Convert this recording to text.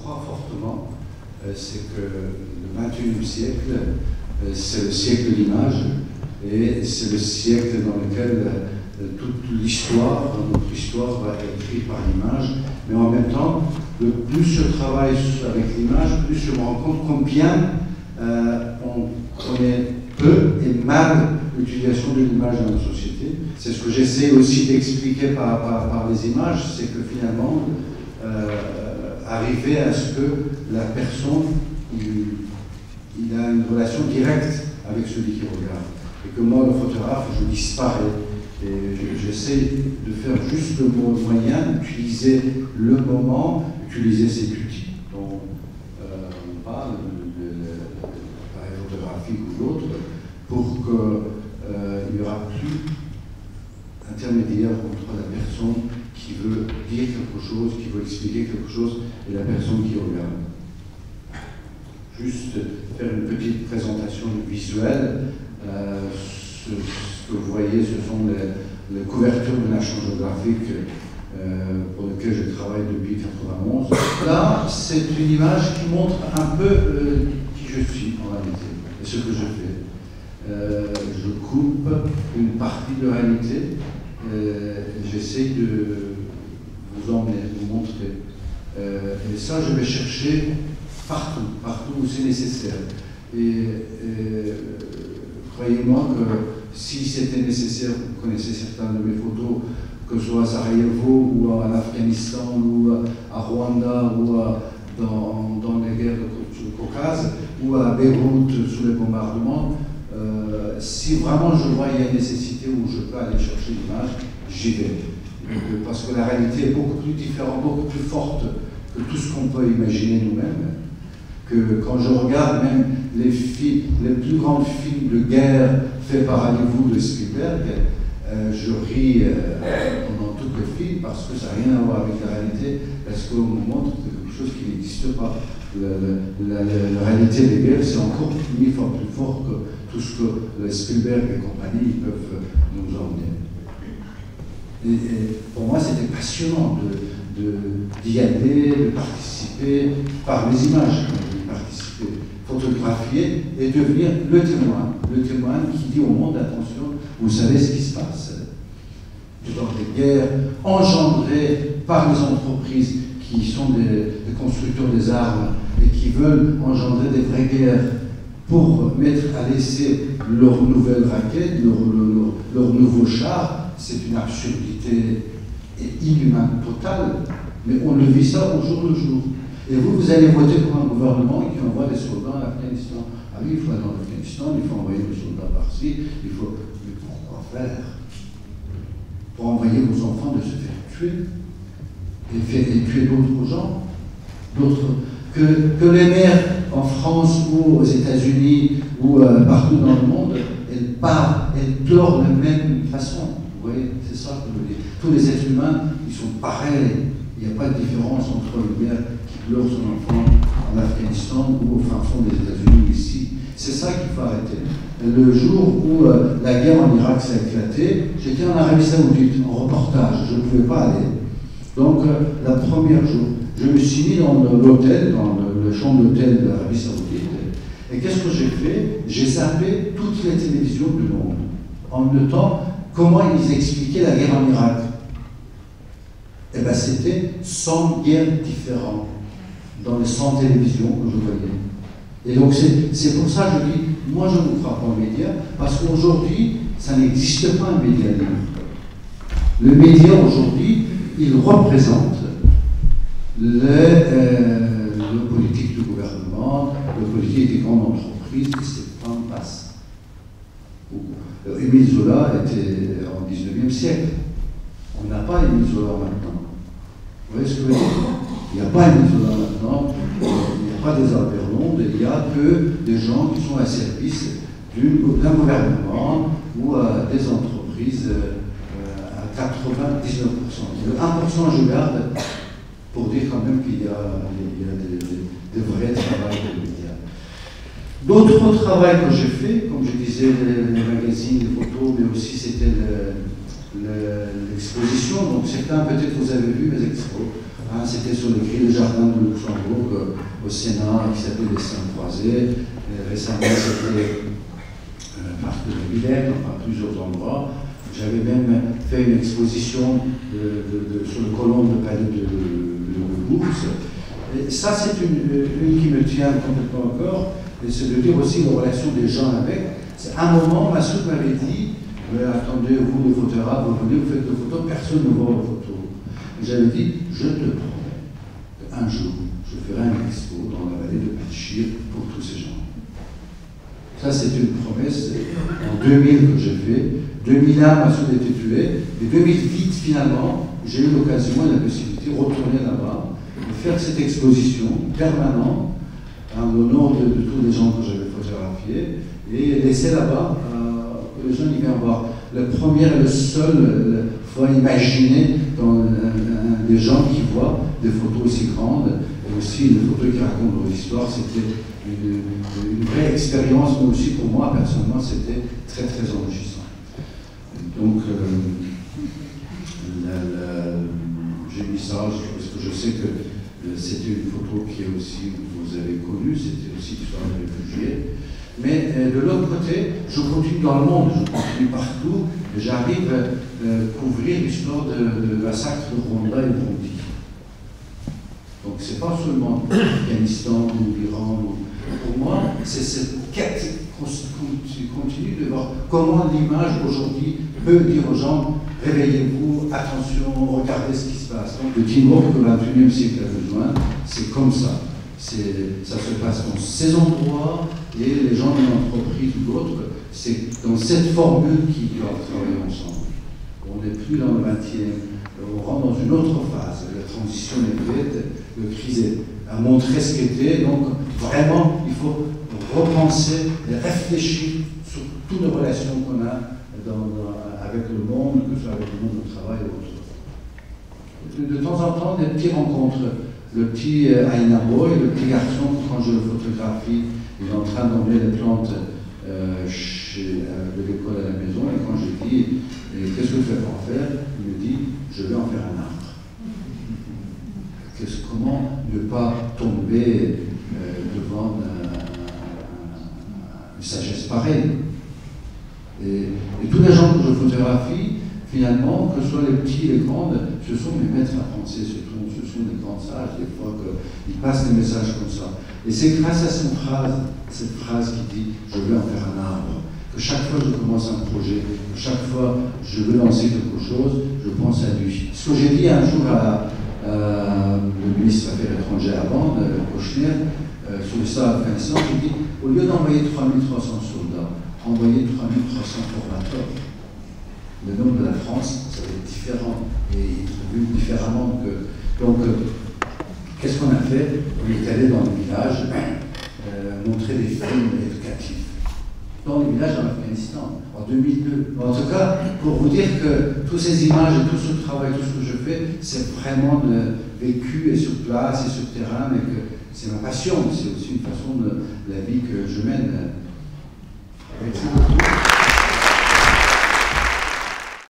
crois fortement, c'est que le XXIe siècle, c'est le siècle de l'image, et c'est le siècle dans lequel toute l'histoire, notre histoire va être écrite par l'image, mais en même temps, plus je travaille avec l'image, plus je me rends compte combien on connaît peu et mal l'utilisation de l'image dans notre société. C'est ce que j'essaie aussi d'expliquer par les images, c'est que finalement, arriver à ce que la personne il a une relation directe avec celui qui regarde. Et que moi, le photographe, je disparais. Et j'essaie de faire juste le moyen, d'utiliser le moment, utiliser ces outils dont on parle, l'appareil photographique ou l'autre, pour qu'il n'y aura plus intermédiaire entre la personne qui veut dire quelque chose, qui veut expliquer quelque chose, et la personne qui regarde. Juste faire une petite présentation visuelle. Ce que vous voyez, ce sont les couvertures de National Geographic pour lesquelles je travaille depuis 1991. Là, c'est une image qui montre un peu qui je suis en réalité et ce que je fais. Je coupe une partie de réalité. J'essaie de vous emmener, vous montrer. Et ça, je vais chercher partout où c'est nécessaire. Et croyez-moi que si c'était nécessaire, vous connaissez certaines de mes photos, que ce soit à Sarajevo ou en Afghanistan ou à Rwanda ou dans les guerres du Caucase ou à Beyrouth sous les bombardements, si vraiment je vois qu'il y a une nécessité où je peux aller chercher l'image, j'y vais. Parce que la réalité est beaucoup plus différente, beaucoup plus forte que tout ce qu'on peut imaginer nous-mêmes. Que quand je regarde même les plus grands films de guerre faits par Hollywood de Spielberg, je ris pendant tout le film parce que ça n'a rien à voir avec la réalité, parce qu'on nous montre quelque chose qui n'existe pas. La réalité des guerres, c'est encore 1000 fois plus fort que tout ce que Spielberg et compagnie peuvent nous emmener. Et pour moi, c'était passionnant d'y aller, de participer par les images, participer, photographier et devenir le témoin qui dit au monde, attention, vous savez ce qui se passe. Dans des guerres engendrées par les entreprises qui sont des constructeurs des armes et qui veulent engendrer des vraies guerres pour mettre à l'essai leurs nouvelles raquettes, leurs nouveaux chars, c'est une absurdité inhumaine totale, mais on le vit ça au jour le jour. Et vous allez voter pour un gouvernement qui envoie des soldats en Afghanistan. Ah oui, il faut aller en Afghanistan, il faut envoyer des soldats par-ci, il faut... Mais pourquoi faire? Pour envoyer vos enfants de se faire tuer et tuer d'autres gens, que les mères en France ou aux États-Unis ou partout dans le monde, elles pleurent de la même façon. Vous voyez, c'est ça que je veux dire. Tous les êtres humains, ils sont pareils. Il n'y a pas de différence entre une mère qui pleure son enfant en Afghanistan ou au fin fond des États-Unis ici. C'est ça qu'il faut arrêter. Le jour où la guerre en Irak s'est éclatée, j'étais en Arabie Saoudite, en reportage, je ne pouvais pas aller. Donc, la première jour, je me suis mis dans l'hôtel, dans le chambre d'hôtel de l'Arabie Saoudite, et qu'est-ce que j'ai fait? J'ai zappé toutes les télévisions du monde, en notant comment ils expliquaient la guerre en Irak. Eh bien, c'était 100 guerres différentes dans les 100 télévisions que je voyais. Et donc, c'est pour ça que je dis, moi, je ne crois pas aux médias, parce qu'aujourd'hui, ça n'existe pas un média libre. Le média, aujourd'hui, il représente le politique du gouvernement, le politique des grandes entreprises, et c'est pas en passe. Émile Zola était en 19e siècle. On n'a pas Émile Zola maintenant. Vous voyez ce que je veux dire? Il n'y a pas Émile Zola maintenant, il n'y a pas des Albert Londres, il n'y a que des gens qui sont à service d'un gouvernement ou des entreprises à 99%. Le 1%, je garde pour dire quand même qu'il y a des vrais travails de médias. D'autres travail que j'ai fait, comme je disais, les magazines, les photos, mais aussi c'était l'exposition. Donc certains, peut-être vous avez vu mes expos Hein, c'était sur les grilles de jardin de Luxembourg, au Sénat, qui s'appelait les Saints Croisés. Récemment, c'était Parc de la Villette, enfin plusieurs endroits. J'avais même fait une exposition sur le colombe de palais de Bourse. Et ça, c'est une qui me tient complètement au corps, et c'est de dire aussi la relation des gens avec. À un moment, Massoud m'avait dit, mais attendez, vous les photographes, vous venez, vous faites des photos, personne ne voit vos photos. Et j'avais dit, je te promets qu'un jour, je ferai un expo dans la vallée de Panchir pour tous ces gens. Ça, c'est une promesse en 2000 que j'ai fait. 2001, Massoud a été tué. Et 2008, finalement, j'ai eu l'occasion et la possibilité de retourner là-bas, de faire cette exposition permanente en l'honneur de tous les gens que j'avais photographiés et laisser là-bas que les gens y viennent voir. La première et la seule fois imaginée dans des gens qui voient des photos aussi grandes et aussi des photos qui racontent leur histoire, c'était une vraie expérience, mais aussi pour moi, personnellement, c'était très très enrichissant. Donc, j'ai mis ça parce que je sais que c'était une photo qui est aussi, vous avez connue, c'était aussi l'histoire des réfugiés. Mais de l'autre côté, je continue dans le monde, je continue partout, j'arrive à couvrir l'histoire de massacre de Rwanda et Burundi. Donc c'est pas seulement l'Afghanistan ou l'Iran. Pour moi, c'est cette quête continue de voir comment l'image aujourd'hui peut dire aux gens réveillez-vous, attention, regardez ce qui se passe. Donc, le teamwork que le XXIe siècle a besoin, c'est comme ça. Ça se passe dans ces endroits et les gens d'une entreprise ou d'autres, c'est dans cette formule qu'ils doivent travailler ensemble. On n'est plus dans le 20e, on rentre dans une autre phase. La transition est faite, le crise a montré ce qu'était, donc vraiment il faut repenser et réfléchir sur toutes les relations qu'on a avec le monde, que ce soit avec le monde du travail ou autre. De temps en temps, des petites rencontres. Le petit Aina Boy, le petit garçon, quand je le photographie, il est en train d'emmener les plantes de l'école à la maison, et quand je dis qu'est-ce que tu fais pour en faire, il me dit je vais en faire un arbre. Comment ne pas tomber devant une sagesse pareille. Et tous les gens que je photographie, finalement, que ce soit les petits et les grandes, ce sont mes maîtres à penser, ce sont des grands sages, des fois qu'ils passent des messages comme ça. Et c'est grâce à cette phrase qui dit « je veux en faire un arbre », que chaque fois que je commence un projet, que chaque fois que je veux lancer quelque chose, je pense à lui. Ce que j'ai dit un jour à le ministre des Affaires étrangères avant, Kouchner, sur le sol Afghanistan, j'ai dit au lieu d'envoyer 3300 soldats, envoyer 3300 formateurs. Le nom de la France, ça va être différent et vu différemment que. Donc, qu'est-ce qu'on a fait? On est allé dans le village montrer des films éducatifs. Dans le village en Afghanistan, en 2002. En tout cas, pour vous dire que toutes ces images et tout ce travail, tout ce que je fais, c'est vraiment vécu et sur place et sur terrain, mais que c'est ma passion, c'est aussi une façon de la vie que je mène. Merci beaucoup.